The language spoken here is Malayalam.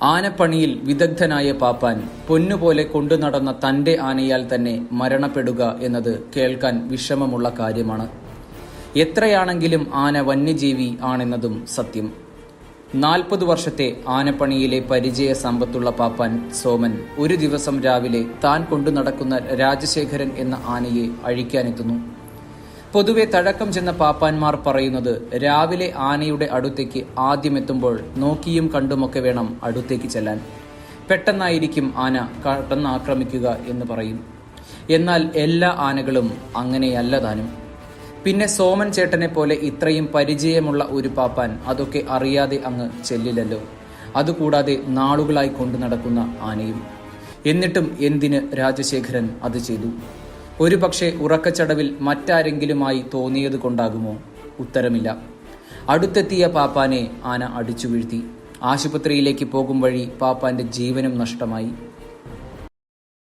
ആനപ്പണിയിൽ വിദഗ്ധനായ പാപ്പാൻ പൊന്നുപോലെ കൊണ്ടുനടന്ന തന്റെ ആനയാൽ തന്നെ മരണപ്പെടുക എന്നത് കേൾക്കാൻ വിഷമമുള്ള കാര്യമാണ്. എത്രയാണെങ്കിലും ആന വന്യജീവി ആണെന്നതും സത്യം. 40 വർഷത്തെ ആനപ്പണിയിലെ പരിചയ സമ്പത്തുള്ള പാപ്പാൻ സോമൻ ഒരു ദിവസം രാവിലെ താൻ കൊണ്ടു നടക്കുന്ന രാജശേഖരൻ എന്ന ആനയെ അഴിക്കാനെത്തുന്നു. പൊതുവെ തഴക്കം ചെന്ന പാപ്പാന്മാർ പറയുന്നത് രാവിലെ ആനയുടെ അടുത്തേക്ക് ആദ്യമെത്തുമ്പോൾ നോക്കിയും കണ്ടുമൊക്കെ വേണം അടുത്തേക്ക് ചെല്ലാൻ. പെട്ടെന്നായിരിക്കും ആന കടന്നാക്രമിക്കുക എന്ന് പറയും. എന്നാൽ എല്ലാ ആനകളും അങ്ങനെയല്ല താനും. പിന്നെ സോമൻ ചേട്ടനെ പോലെ ഇത്രയും പരിചയമുള്ള ഒരു പാപ്പാൻ അതൊക്കെ അറിയാതെ അങ്ങ് ചെല്ലില്ലല്ലോ. അതുകൂടാതെ നാളുകളായി കൊണ്ടു നടക്കുന്ന ആനയും. എന്നിട്ടും എന്തിന് രാജശേഖരൻ അത് ചെയ്തു? ഒരുപക്ഷെ ഉറക്കച്ചടവിൽ മറ്റാരെങ്കിലുമായി തോന്നിയത് കൊണ്ടാകുമോ? ഉത്തരമില്ല. അടുത്തെത്തിയ പാപ്പാനെ ആന അടിച്ചു വീഴ്ത്തി. ആശുപത്രിയിലേക്ക് പോകും വഴി പാപ്പാന്റെ ജീവനും നഷ്ടമായി.